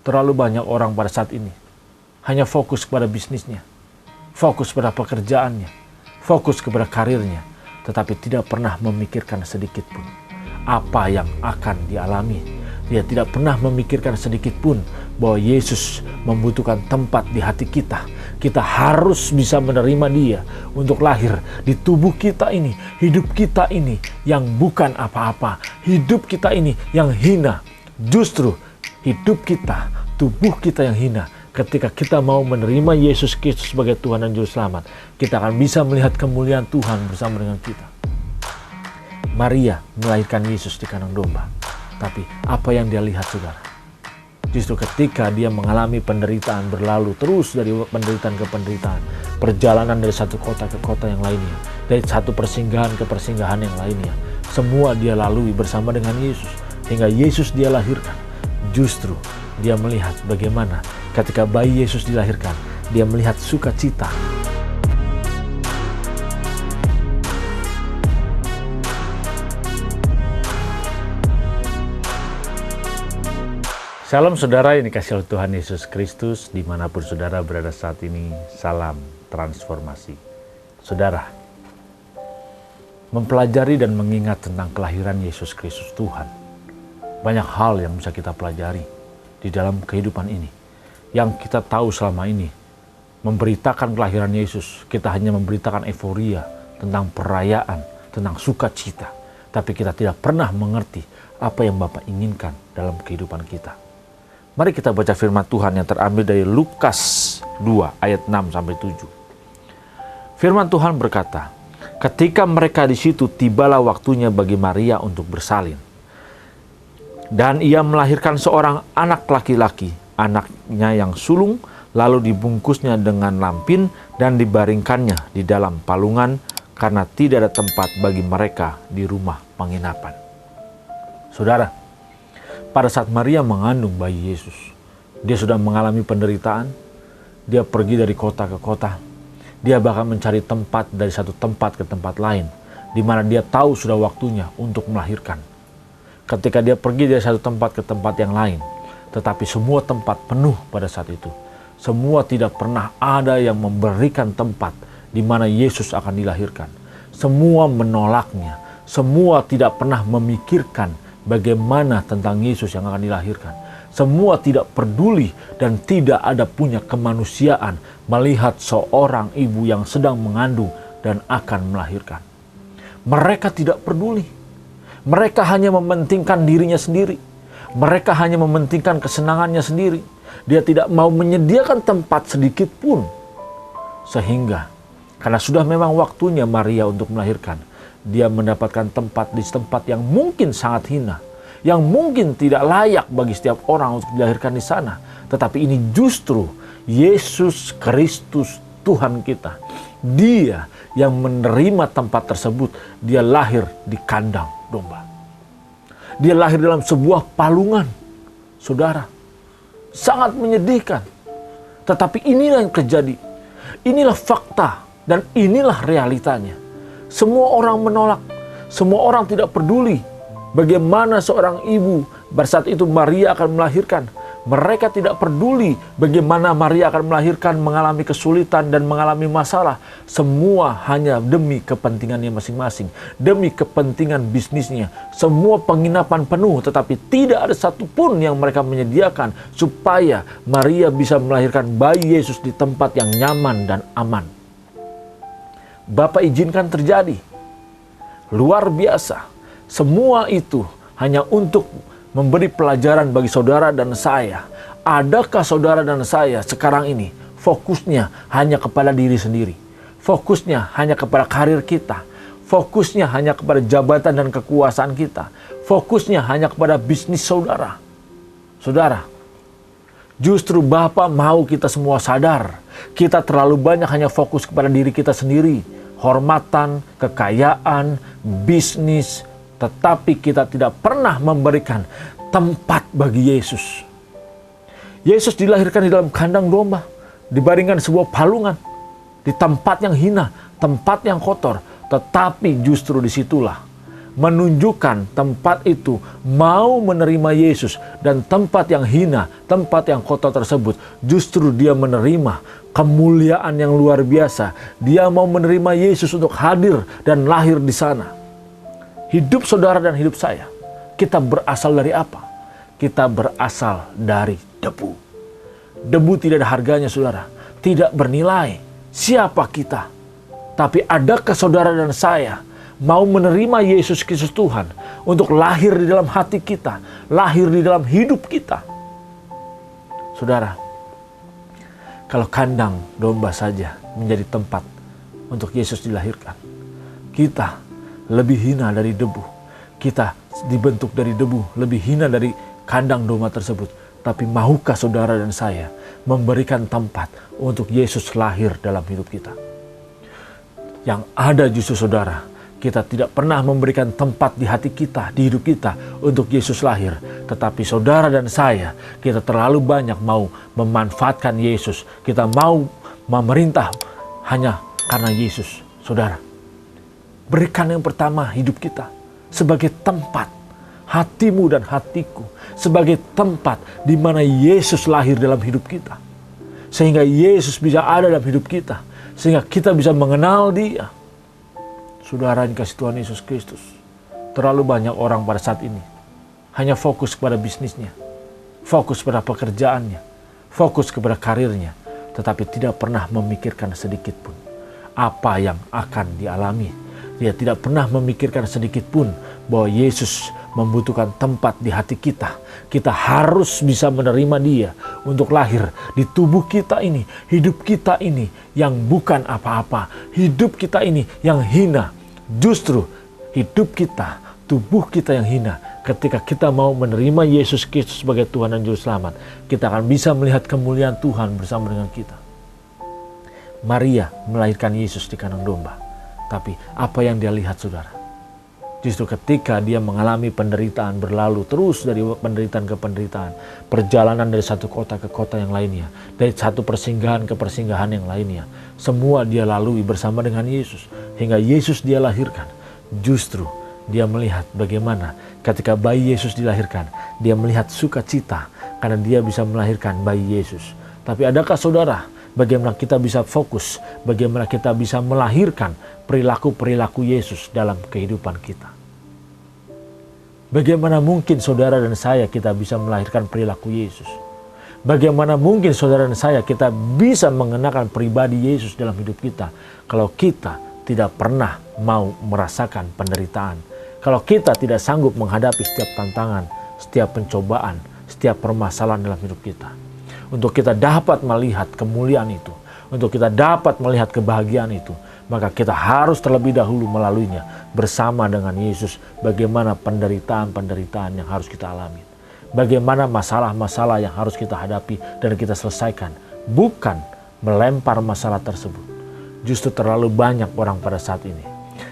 Terlalu banyak orang pada saat ini hanya fokus kepada bisnisnya, fokus pada pekerjaannya, fokus kepada karirnya, tetapi tidak pernah memikirkan sedikit pun apa yang akan dialami. Dia tidak pernah memikirkan sedikit pun bahwa Yesus membutuhkan tempat di hati kita. Kita harus bisa menerima Dia untuk lahir di tubuh kita ini, hidup kita ini yang bukan apa-apa, hidup kita ini yang hina. Justru hidup kita, tubuh kita yang hina, ketika kita mau menerima Yesus Kristus sebagai Tuhan dan Juru Selamat, kita akan bisa melihat kemuliaan Tuhan bersama dengan kita. Maria melahirkan Yesus di kandang domba. Tapi apa yang dia lihat, saudara? Justru ketika dia mengalami penderitaan, berlalu terus dari penderitaan ke penderitaan, perjalanan dari satu kota ke kota yang lainnya, dari satu persinggahan ke persinggahan yang lainnya, semua dia lalui bersama dengan Yesus, hingga Yesus dia lahirkan. Justru dia melihat bagaimana ketika bayi Yesus dilahirkan, dia melihat sukacita. Shalom saudara, ini kasih Tuhan Yesus Kristus dimanapun saudara berada saat ini. Salam transformasi. Saudara, mempelajari dan mengingat tentang kelahiran Yesus Kristus Tuhan, banyak hal yang bisa kita pelajari di dalam kehidupan ini. Yang kita tahu selama ini, memberitakan kelahiran Yesus, kita hanya memberitakan euforia tentang perayaan, tentang sukacita. Tapi kita tidak pernah mengerti apa yang Bapa inginkan dalam kehidupan kita. Mari kita baca firman Tuhan yang terambil dari Lukas 2 ayat 6-7. Firman Tuhan berkata, ketika mereka di situ, tibalah waktunya bagi Maria untuk bersalin. Dan ia melahirkan seorang anak laki-laki, anaknya yang sulung, lalu dibungkusnya dengan lampin dan dibaringkannya di dalam palungan karena tidak ada tempat bagi mereka di rumah penginapan. Saudara, pada saat Maria mengandung bayi Yesus, dia sudah mengalami penderitaan. Dia pergi dari kota ke kota. Dia bahkan mencari tempat dari satu tempat ke tempat lain, di mana dia tahu sudah waktunya untuk melahirkan. Ketika dia pergi dari satu tempat ke tempat yang lain, tetapi semua tempat penuh pada saat itu. Semua tidak pernah ada yang memberikan tempat di mana Yesus akan dilahirkan. Semua menolaknya. Semua tidak pernah memikirkan bagaimana tentang Yesus yang akan dilahirkan. Semua tidak peduli dan tidak ada punya kemanusiaan melihat seorang ibu yang sedang mengandung dan akan melahirkan. Mereka tidak peduli. Mereka hanya mementingkan dirinya sendiri. Mereka hanya mementingkan kesenangannya sendiri. Dia tidak mau menyediakan tempat sedikit pun. Sehingga karena sudah memang waktunya Maria untuk melahirkan, dia mendapatkan tempat di tempat yang mungkin sangat hina, yang mungkin tidak layak bagi setiap orang untuk dilahirkan di sana. Tetapi ini justru Yesus Kristus Tuhan kita. Dia yang menerima tempat tersebut. Dia lahir di kandang domba. Dia lahir dalam sebuah palungan. Saudara, sangat menyedihkan. Tetapi inilah yang terjadi. Inilah fakta dan inilah realitanya. Semua orang menolak, semua orang tidak peduli bagaimana seorang ibu pada saat itu Maria akan melahirkan. Mereka tidak peduli bagaimana Maria akan melahirkan, mengalami kesulitan dan mengalami masalah. Semua hanya demi kepentingannya masing-masing, demi kepentingan bisnisnya. Semua penginapan penuh, tetapi tidak ada satupun yang mereka menyediakan supaya Maria bisa melahirkan bayi Yesus di tempat yang nyaman dan aman. Bapa izinkan terjadi. Luar biasa. Semua itu hanya untuk memberi pelajaran bagi saudara dan saya. Adakah saudara dan saya sekarang ini fokusnya hanya kepada diri sendiri? Fokusnya hanya kepada karir kita? Fokusnya hanya kepada jabatan dan kekuasaan kita? Fokusnya hanya kepada bisnis saudara? Saudara, justru Bapa mau kita semua sadar. Kita terlalu banyak hanya fokus kepada diri kita sendiri. Hormatan, kekayaan, bisnis, tetapi kita tidak pernah memberikan tempat bagi Yesus. Yesus dilahirkan di dalam kandang domba, dibaringkan sebuah palungan, di tempat yang hina, tempat yang kotor, tetapi justru disitulah menunjukkan tempat itu mau menerima Yesus, dan tempat yang hina, tempat yang kotor tersebut justru dia menerima kemuliaan yang luar biasa. Dia mau menerima Yesus untuk hadir dan lahir di sana. Hidup saudara dan hidup saya, kita berasal dari apa? Kita berasal dari debu. Debu tidak ada harganya saudara, tidak bernilai. Siapa kita? Tapi adakah saudara dan saya mau menerima Yesus Kristus Tuhan untuk lahir di dalam hati kita, lahir di dalam hidup kita? Saudara, kalau kandang domba saja menjadi tempat untuk Yesus dilahirkan, kita lebih hina dari debu. Kita dibentuk dari debu, lebih hina dari kandang domba tersebut. Tapi mahukah saudara dan saya memberikan tempat untuk Yesus lahir dalam hidup kita? Yang ada justru saudara, kita tidak pernah memberikan tempat di hati kita, di hidup kita untuk Yesus lahir. Tetapi saudara dan saya, kita terlalu banyak mau memanfaatkan Yesus. Kita mau memerintah hanya karena Yesus. Saudara, berikan yang pertama hidup kita sebagai tempat, hatimu dan hatiku, sebagai tempat di mana Yesus lahir dalam hidup kita. Sehingga Yesus bisa ada dalam hidup kita, sehingga kita bisa mengenal Dia. Saudara yang kasih Tuhan Yesus Kristus, terlalu banyak orang pada saat ini hanya fokus kepada bisnisnya, fokus pada pekerjaannya, fokus kepada karirnya, tetapi tidak pernah memikirkan sedikit pun apa yang akan dialami. Dia tidak pernah memikirkan sedikit pun bahwa Yesus membutuhkan tempat di hati kita. Kita harus bisa menerima Dia untuk lahir di tubuh kita ini, hidup kita ini yang bukan apa-apa, hidup kita ini yang hina. Justru hidup kita, tubuh kita yang hina, ketika kita mau menerima Yesus Kristus sebagai Tuhan dan Juru Selamat, kita akan bisa melihat kemuliaan Tuhan bersama dengan kita. Maria melahirkan Yesus di kandang domba. Tapi apa yang dia lihat saudara? Justru ketika dia mengalami penderitaan, berlalu terus dari penderitaan ke penderitaan, perjalanan dari satu kota ke kota yang lainnya, dari satu persinggahan ke persinggahan yang lainnya, semua dia lalui bersama dengan Yesus, hingga Yesus dia lahirkan. Justru dia melihat bagaimana ketika bayi Yesus dilahirkan, dia melihat sukacita karena dia bisa melahirkan bayi Yesus. Tapi adakah saudara, bagaimana kita bisa fokus, bagaimana kita bisa melahirkan perilaku-perilaku Yesus dalam kehidupan kita? Bagaimana mungkin saudara dan saya kita bisa melahirkan perilaku Yesus? Bagaimana mungkin saudara dan saya kita bisa mengenakan pribadi Yesus dalam hidup kita kalau kita tidak pernah mau merasakan penderitaan? Kalau kita tidak sanggup menghadapi setiap tantangan, setiap pencobaan, setiap permasalahan dalam hidup kita. Untuk kita dapat melihat kemuliaan itu, untuk kita dapat melihat kebahagiaan itu, maka kita harus terlebih dahulu melaluinya bersama dengan Yesus. Bagaimana penderitaan-penderitaan yang harus kita alami, bagaimana masalah-masalah yang harus kita hadapi dan kita selesaikan, bukan melempar masalah tersebut. Justru terlalu banyak orang pada saat ini,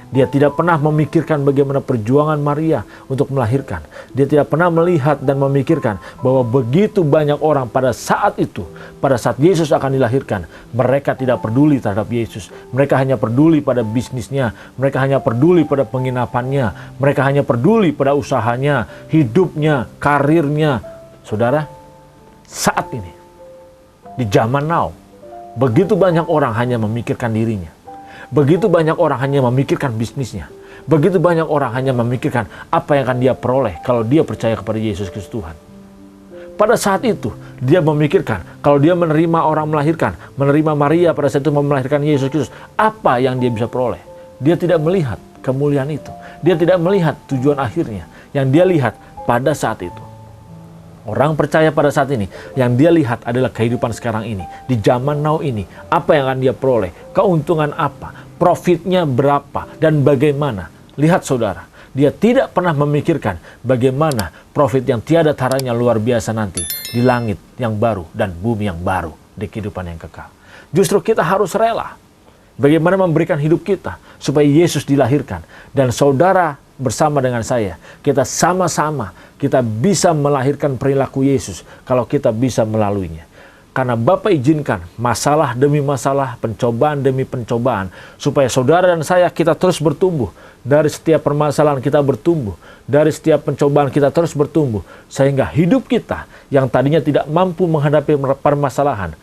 dia tidak pernah memikirkan bagaimana perjuangan Maria untuk melahirkan. Dia tidak pernah melihat dan memikirkan bahwa begitu banyak orang pada saat itu, pada saat Yesus akan dilahirkan, mereka tidak peduli terhadap Yesus. Mereka hanya peduli pada bisnisnya, mereka hanya peduli pada penginapannya, mereka hanya peduli pada usahanya, hidupnya, karirnya. Saudara, saat ini, di zaman now, begitu banyak orang hanya memikirkan dirinya. Begitu banyak orang hanya memikirkan bisnisnya. Begitu banyak orang hanya memikirkan apa yang akan dia peroleh kalau dia percaya kepada Yesus Kristus Tuhan. Pada saat itu, dia memikirkan kalau dia menerima orang melahirkan, menerima Maria pada saat itu melahirkan Yesus Kristus, apa yang dia bisa peroleh. Dia tidak melihat kemuliaan itu. Dia tidak melihat tujuan akhirnya. Yang dia lihat pada saat itu. Orang percaya pada saat ini, yang dia lihat adalah kehidupan sekarang ini. Di zaman now ini, apa yang akan dia peroleh? Keuntungan apa? Profitnya berapa? Dan bagaimana? Lihat saudara, dia tidak pernah memikirkan bagaimana profit yang tiada taranya luar biasa nanti. Di langit yang baru dan bumi yang baru. Di kehidupan yang kekal. Justru kita harus rela. Bagaimana memberikan hidup kita supaya Yesus dilahirkan. Dan saudara bersama dengan saya, kita sama-sama kita bisa melahirkan perilaku Yesus kalau kita bisa melaluinya. Karena Bapa izinkan masalah demi masalah, pencobaan demi pencobaan, supaya saudara dan saya kita terus bertumbuh. Dari setiap permasalahan kita bertumbuh, dari setiap pencobaan kita terus bertumbuh, sehingga hidup kita yang tadinya tidak mampu menghadapi permasalahan,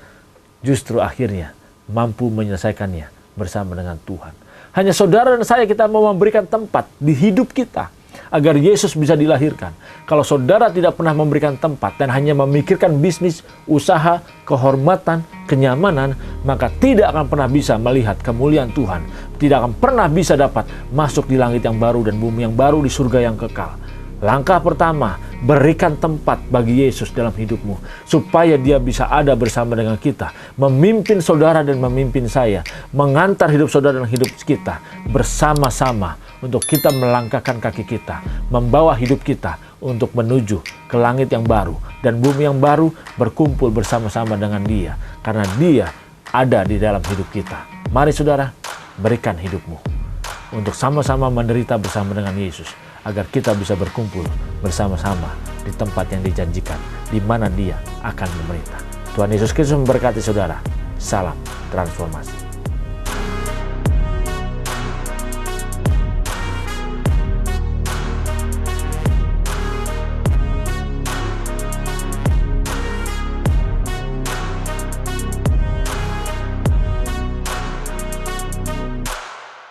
justru akhirnya mampu menyelesaikannya bersama dengan Tuhan. Hanya saudara dan saya kita mau memberikan tempat di hidup kita agar Yesus bisa dilahirkan. Kalau saudara tidak pernah memberikan tempat dan hanya memikirkan bisnis, usaha, kehormatan, kenyamanan, maka tidak akan pernah bisa melihat kemuliaan Tuhan. Tidak akan pernah bisa dapat masuk di langit yang baru dan bumi yang baru, di surga yang kekal. Langkah pertama, berikan tempat bagi Yesus dalam hidupmu, supaya dia bisa ada bersama dengan kita, memimpin saudara dan memimpin saya, mengantar hidup saudara dan hidup kita bersama-sama, untuk kita melangkahkan kaki kita, membawa hidup kita untuk menuju ke langit yang baru dan bumi yang baru, berkumpul bersama-sama dengan dia, karena dia ada di dalam hidup kita. Mari saudara, berikan hidupmu untuk sama-sama menderita bersama dengan Yesus, agar kita bisa berkumpul bersama-sama di tempat yang dijanjikan, di mana dia akan memerintah. Tuhan Yesus Kristus memberkati saudara. Salam transformasi.